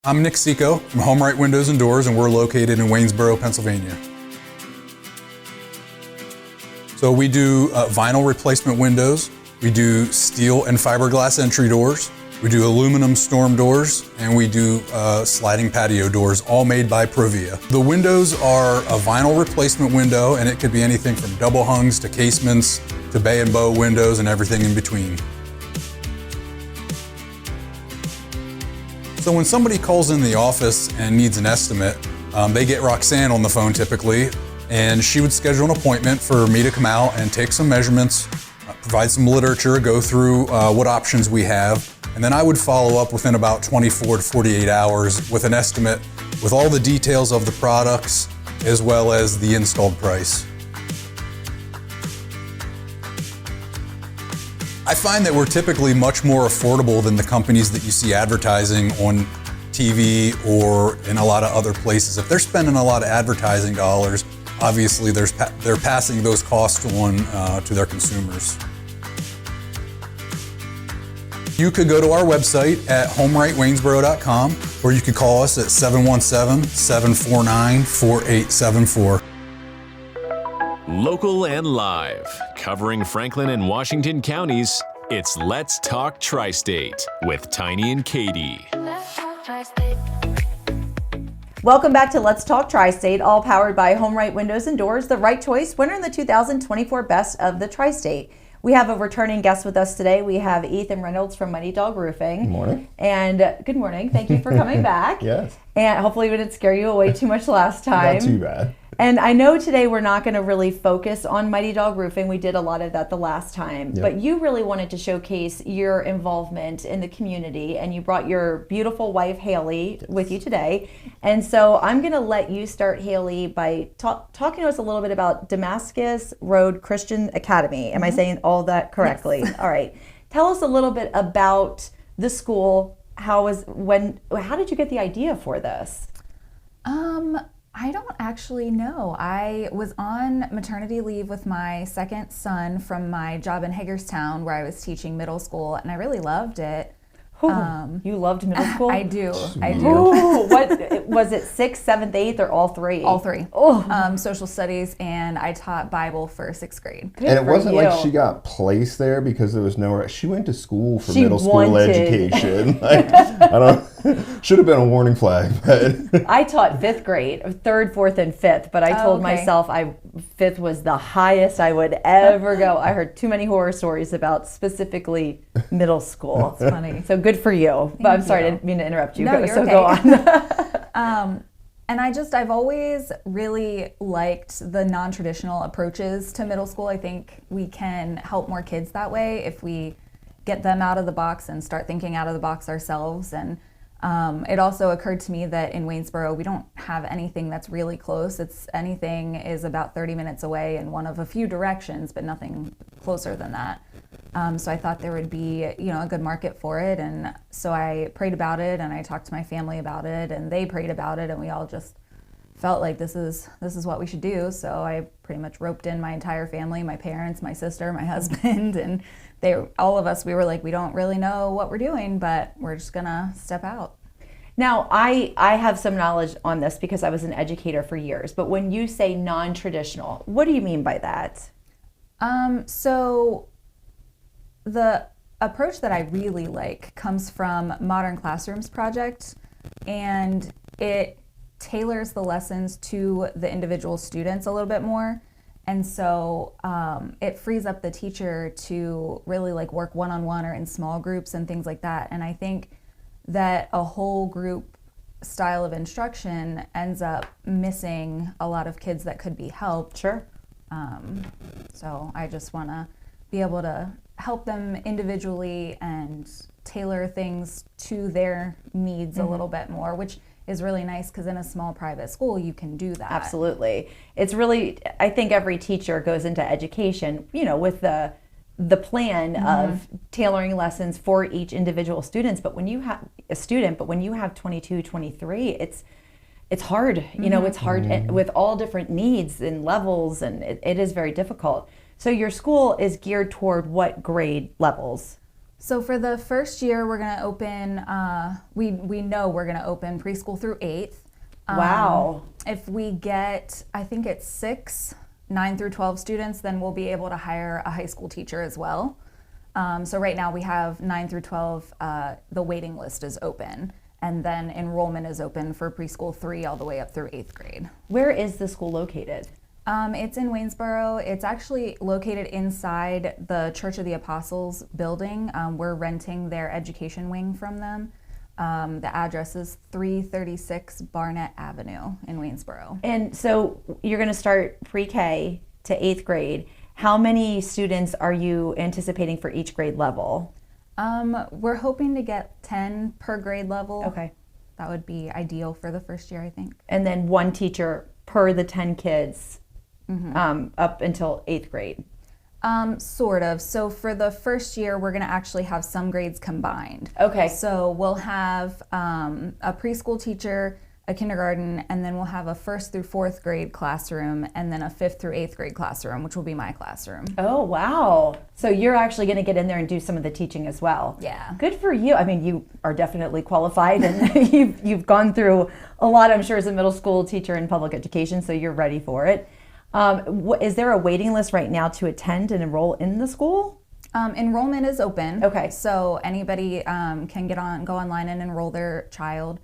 I'm Nick Seco from HomeRight Windows and Doors, and we're located in Waynesboro, Pennsylvania. So we do vinyl replacement windows, we do steel and fiberglass entry doors, we do aluminum storm doors, and we do sliding patio doors, all made by Provia. The windows are a vinyl replacement window, and it could be anything from double hungs to casements to bay and bow windows and everything in between. So when somebody calls in the office and needs an estimate, they get Roxanne on the phone typically, and she would schedule an appointment for me to come out and take some measurements, provide some literature, go through what options we have, and then I would follow up within about 24 to 48 hours with an estimate with all the details of the products as well as the installed price. I find that we're typically much more affordable than the companies that you see advertising on TV or in a lot of other places. If they're spending a lot of advertising dollars, obviously they're passing those costs on to their consumers. You could go to our website at homerightwaynesboro.com, or you could call us at 717-749-4874. Local and live, covering Franklin and Washington counties, it's Let's Talk TriState with Tiny and Katie. Welcome back to Let's Talk TriState, all powered by HomeRight Windows and Doors, the right choice winner in the 2024 Best of the TriState. We have a returning guest with us today. We have Ethan Reynolds from Mighty Dog Roofing. Good morning. And good morning. Thank you for coming back. Yes. And hopefully we didn't scare you away too much last time. Not too bad. And I know today we're not going to really focus on Mighty Dog Roofing. We did a lot of that the last time. Yep. But you really wanted to showcase your involvement in the community, and you brought your beautiful wife, Haley, with you today. And so I'm going to let you start, Haley, by talking to us a little bit about Damascus Road Christian Academy. Am I saying all that correctly? Yes. All right. Tell us a little bit about the school. How did you get the idea for this? I don't actually know. I was on maternity leave with my second son from my job in Hagerstown, where I was teaching middle school, and I really loved it. You loved middle school? I do. What was it, 6th, 7th, 8th, or all three? All three. Social studies, and I taught Bible for 6th grade. Good and it for wasn't you. like she got placed there because there was nowhere. She went to school for middle school education. Should have been a warning flag. But I taught 5th grade, 3rd, 4th, and 5th, but I told myself 5th was the highest I would ever go. I heard too many horror stories about specifically middle school. That's funny. So good for you. But I'm sorry, I didn't mean to interrupt you. No, you're okay. Go on. And I've always really liked the non-traditional approaches to middle school. I think we can help more kids that way if we get them out of the box and start thinking out of the box ourselves. And it also occurred to me that in Waynesboro, we don't have anything that's really close. Anything is about 30 minutes away in one of a few directions, but nothing closer than that. So I thought there would be, a good market for it. And so I prayed about it, and I talked to my family about it, and they prayed about it, and we all just felt like this is what we should do. So I pretty much roped in my entire family, my parents, my sister, my husband, and all of us, we were like, we don't really know what we're doing, but we're just gonna step out. Now, I have some knowledge on this because I was an educator for years, but when you say non-traditional, what do you mean by that? So the approach that I really like comes from Modern Classrooms Project, and it tailors the lessons to the individual students a little bit more. And so it frees up the teacher to really work one-on-one or in small groups and things like that. And I think that a whole group style of instruction ends up missing a lot of kids that could be helped. Sure. So I just want to be able to help them individually and tailor things to their needs a little bit more, which is really nice because in a small private school you can do that. Absolutely. It's really, I think every teacher goes into education, with the plan of tailoring lessons for each individual students. But when you have 22, 23, it's hard. It's hard with all different needs and levels, and it is very difficult. So your school is geared toward what grade levels? So for the first year, we're going to open, we know we're going to open preschool through 8th. Wow. If we get, I think it's 6, 9 through 12 students, then we'll be able to hire a high school teacher as well. So right now we have 9 through 12, the waiting list is open. And then enrollment is open for preschool 3 all the way up through 8th grade. Where is the school located? It's in Waynesboro. It's actually located inside the Church of the Apostles building. We're renting their education wing from them. The address is 336 Barnett Avenue in Waynesboro. And so you're going to start pre-K to 8th grade. How many students are you anticipating for each grade level? We're hoping to get 10 per grade level. Okay. That would be ideal for the first year, I think. And then one teacher per the 10 kids up until 8th grade. Sort of. So for the first year, we're going to actually have some grades combined. Okay. So we'll have a preschool teacher, a kindergarten, and then we'll have a 1st through 4th grade classroom, and then a 5th through 8th grade classroom, which will be my classroom. Oh, wow. So you're actually going to get in there and do some of the teaching as well. Yeah. Good for you. I mean, you are definitely qualified, and you've gone through a lot, I'm sure, as a middle school teacher in public education, so you're ready for it. Is there a waiting list right now to attend and enroll in the school? Enrollment is open. Okay. So anybody can go online and enroll their child.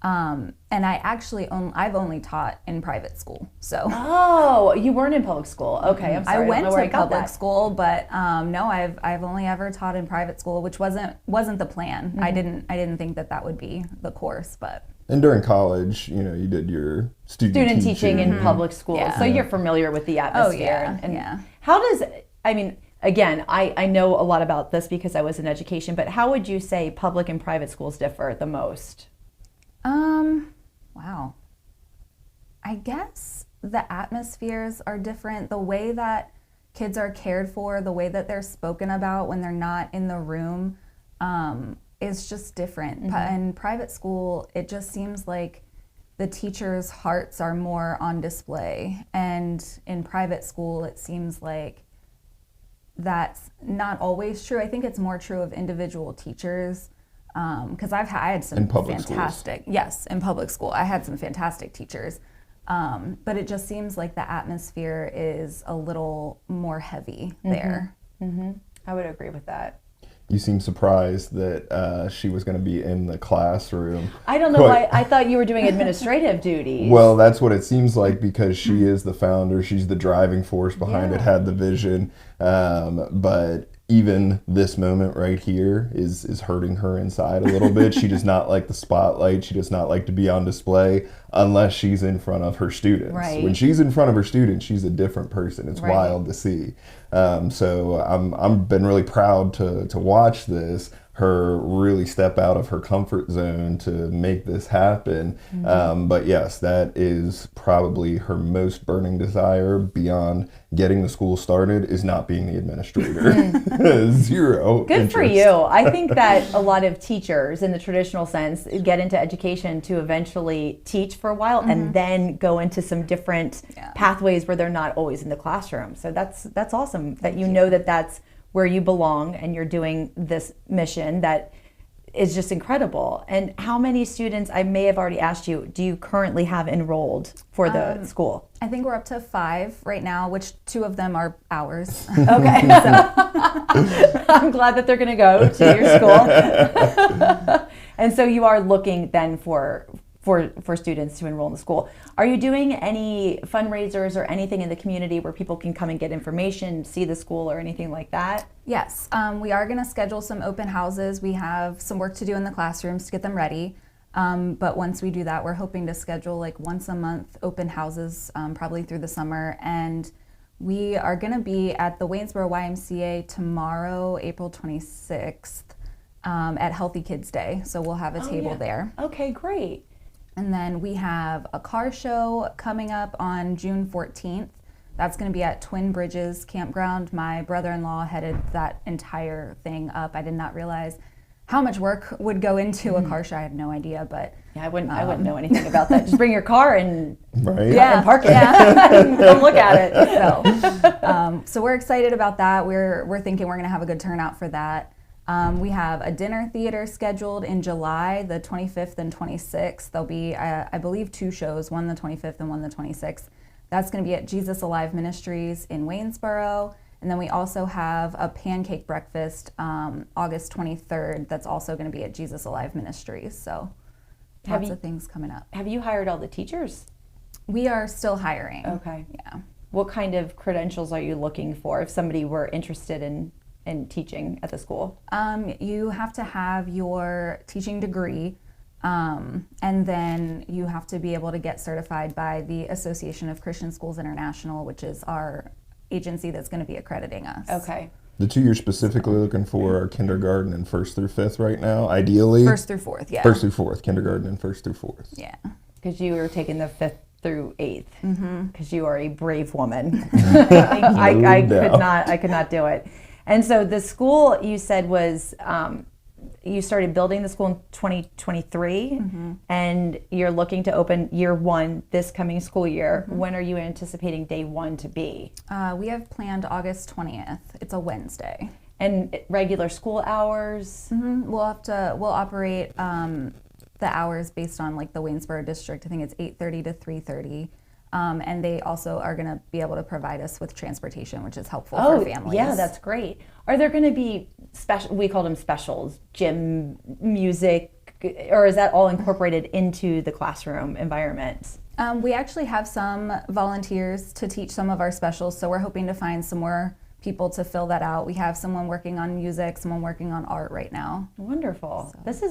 And I've only taught in private school. So. Oh, you weren't in public school. Okay, I'm sorry. I went don't know where to public school, but no, I've only ever taught in private school, which wasn't the plan. I didn't think that would be the course, but. And during college, you did your student teaching in public schools, Yeah. so you're familiar with the atmosphere. Oh, yeah. How does, I mean, again, I know a lot about this because I was in education, but how would you say public and private schools differ the most? Wow. I guess the atmospheres are different. The way that kids are cared for, the way that they're spoken about when they're not in the room, is just different. In private school, it just seems like the teachers' hearts are more on display. And in private school, it seems like that's not always true. I think it's more true of individual teachers. Because I had some fantastic, yes, in public school, I had some fantastic teachers. But it just seems like the atmosphere is a little more heavy there. I would agree with that. You seem surprised that she was going to be in the classroom. I don't know why. I thought you were doing administrative duties. Well, that's what it seems like because she is the founder. She's the driving force behind it, had the vision. But even this moment right here is hurting her inside a little bit. She does not like the spotlight. She does not like to be on display unless she's in front of her students. Right. When she's in front of her students, she's a different person. It's Right. wild to see. So I'm been really proud to watch this, her really step out of her comfort zone to make this happen. But yes, that is probably her most burning desire beyond getting the school started is not being the administrator. Zero Good interest. for you. I think that a lot of teachers in the traditional sense get into education to eventually teach for a while and then go into some different pathways where they're not always in the classroom. So that's awesome that you know that that's where you belong and you're doing this mission that is just incredible. And how many students, I may have already asked you, do you currently have enrolled for the school? I think we're up to 5 right now, which 2 of them are ours. Okay. I'm glad that they're going to go to your school. And so you are looking then for students to enroll in the school. Are you doing any fundraisers or anything in the community where people can come and get information, see the school or anything like that? Yes, we are going to schedule some open houses. We have some work to do in the classrooms to get them ready. But once we do that, we're hoping to schedule like once a month open houses, probably through the summer. And we are going to be at the Waynesboro YMCA tomorrow, April 26th, at Healthy Kids Day. So we'll have a table there. Okay, great. And then we have a car show coming up on June 14th. That's going to be at Twin Bridges Campground. My brother-in-law headed that entire thing up. I did not realize how much work would go into a car show. I had no idea, but yeah, I wouldn't know anything about that. Just bring your car and Right. and park it. And come look at it. so we're excited about that. We're thinking we're going to have a good turnout for that. We have a dinner theater scheduled in July, the 25th and 26th. There'll be, I believe, 2 shows, one the 25th and one the 26th. That's going to be at Jesus Alive Ministries in Waynesboro. And then we also have a pancake breakfast August 23rd that's also going to be at Jesus Alive Ministries. So lots of things coming up. Have you hired all the teachers? We are still hiring. Okay. Yeah. What kind of credentials are you looking for if somebody were interested in teaching at the school? You have to have your teaching degree, and then you have to be able to get certified by the Association of Christian Schools International, which is our agency that's going to be accrediting us. Okay. The 2 you're specifically looking for are kindergarten and 1st through 5th right now, ideally. 1st through 4th, yeah. 1st through 4th, kindergarten and 1st through 4th. Yeah. Because you were taking the 5th through 8th. Because you are a brave woman. I could not do it. And so the school, you said, was you started building the school in 2023, and you're looking to open year 1 this coming school year. When are you anticipating day 1 to be? We have planned August 20th. It's a Wednesday. And regular school hours? We'll operate the hours based on like the Waynesboro district. I think it's 8:30 to 3:30. And they also are going to be able to provide us with transportation, which is helpful for families. Yeah, that's great. Are there going to be special, we call them specials, gym, music, or is that all incorporated into the classroom environment? We actually have some volunteers to teach some of our specials, so we're hoping to find some more people to fill that out. We have someone working on music, someone working on art right now. Wonderful. So. This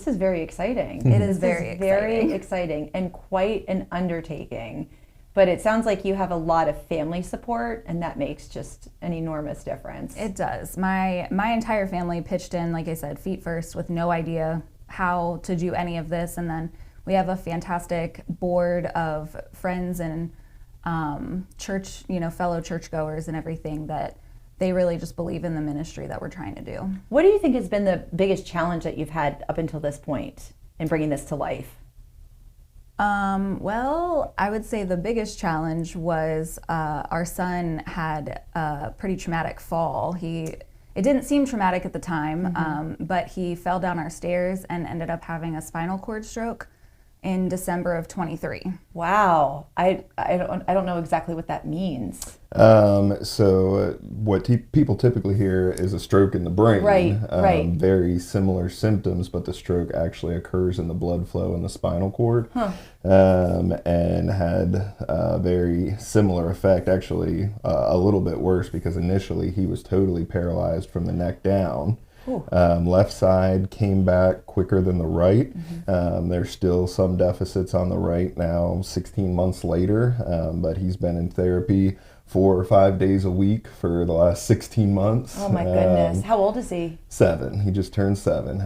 is very exciting. It is very exciting and quite an undertaking. But it sounds like you have a lot of family support, and that makes just an enormous difference. It does. My entire family pitched in, like I said, feet first, with no idea how to do any of this. And then we have a fantastic board of friends and church, fellow churchgoers and everything, that they really just believe in the ministry that we're trying to do. What do you think has been the biggest challenge that you've had up until this point in bringing this to life? Well, I would say the biggest challenge was our son had a pretty traumatic fall. It didn't seem traumatic at the time, but he fell down our stairs and ended up having a spinal cord stroke in December of 23. Wow. I don't know exactly what that means. So what people typically hear is a stroke in the brain. Right. Very similar symptoms, but the stroke actually occurs in the blood flow in the spinal cord. And had a very similar effect, actually a little bit worse, because initially he was totally paralyzed from the neck down. Left side came back quicker than the right. There's still some deficits on the right now, 16 months later, but he's been in therapy 4 or 5 days a week for the last 16 months. Oh my goodness. How old is he? 7. He just turned 7.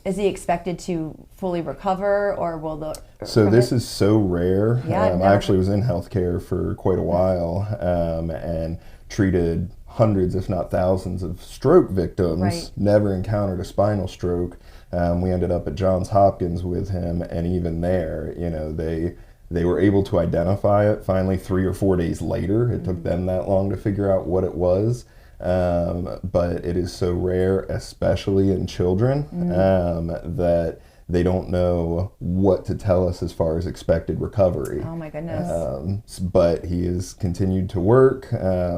Is he expected to fully recover, or will the... So this is so rare. Yeah, I actually was in healthcare for quite a while and treated hundreds, if not thousands, of stroke victims. Right. Never encountered a spinal stroke. We ended up at Johns Hopkins with him, and even there, they were able to identify it finally 3 or 4 days later. It took them that long to figure out what it was. But it is so rare, especially in children, that they don't know what to tell us as far as expected recovery. Oh my goodness. But he has continued to work.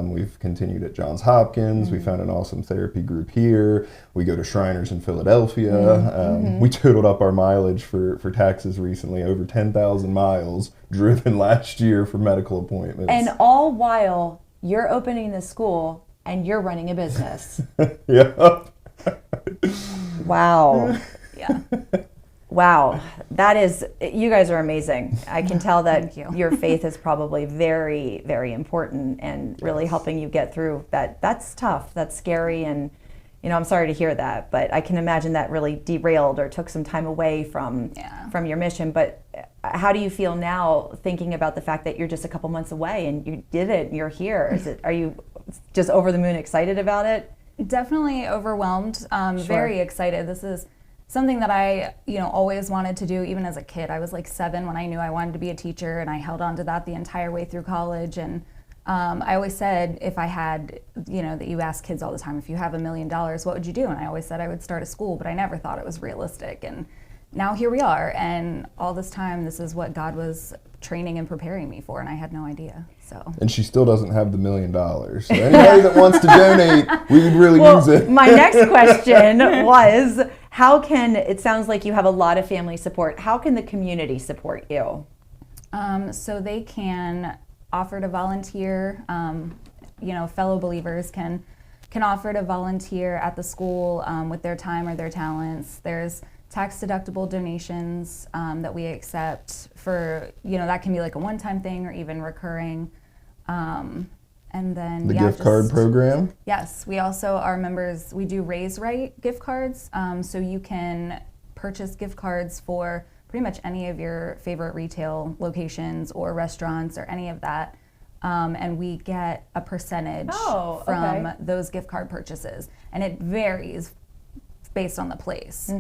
We've continued at Johns Hopkins. We found an awesome therapy group here. We go to Shriners in Philadelphia. We totaled up our mileage for taxes recently, over 10,000 miles driven last year for medical appointments. And all while you're opening the school and you're running a business. Yeah. Wow. Yeah. Wow, that is, you guys are amazing. I can tell that Thank you. your faith is probably very, very important and really helping you get through that. That's tough, that's scary, and I'm sorry to hear that, but I can imagine that really derailed or took some time away from your mission. But how do you feel now, thinking about the fact that you're just a couple months away and you did it, and you're here? Are you just over the moon excited about it? Definitely overwhelmed, very excited. This is something that I, always wanted to do, even as a kid. I was like 7 when I knew I wanted to be a teacher, and I held on to that the entire way through college. And I always said if I had, that you ask kids all the time, if you have $1 million, what would you do? And I always said I would start a school, but I never thought it was realistic. And now here we are. And all this time, this is what God was training and preparing me for, and I had no idea. So. And she still doesn't have the $1 million. So anybody that wants to donate, we would really use it. My next question was, it sounds like you have a lot of family support. How can the community support you? So they can offer to volunteer. Fellow believers can offer to volunteer at the school with their time or their talents. There's tax-deductible donations that we accept for, that can be like a one-time thing or even recurring. And then the gift card program? Yes, we also are members, we do Raise Right gift cards. So you can purchase gift cards for pretty much any of your favorite retail locations or restaurants or any of that. And we get a percentage from those gift card purchases. And it varies based on the place.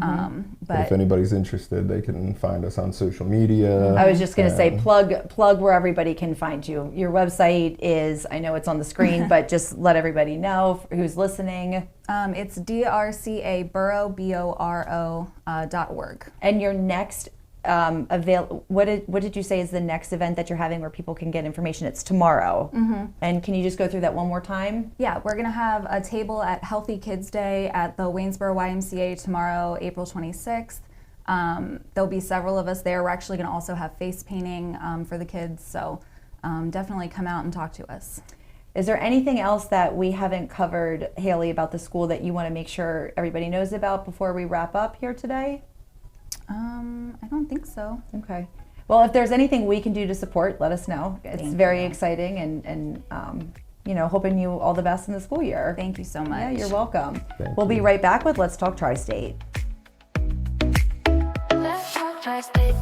But if anybody's interested, they can find us on social media. I was just going to say, plug where everybody can find you. Your website is, I know it's on the screen, but just let everybody know who's listening. It's drcaboro.org. And your next what did you say is the next event that you're having where people can get information? It's tomorrow. And can you just go through that one more time? Yeah, we're going to have a table at Healthy Kids Day at the Waynesboro YMCA tomorrow, April 26th. There'll be several of us there. We're actually going to also have face painting for the kids, so definitely come out and talk to us. Is there anything else that we haven't covered, Haley, about the school that you want to make sure everybody knows about before we wrap up here today? I don't think so. Okay. Well, if there's anything we can do to support, let us know. It's very exciting and hoping you all the best in the school year. Thank you so much. Yeah, you're welcome. We'll be right back with Let's Talk TriState. Let's talk TriState.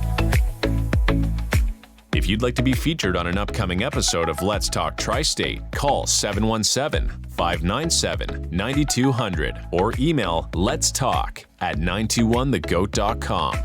If you'd like to be featured on an upcoming episode of Let's Talk TriState, call 717-597-9200 or email letstalk@921thegoat.com.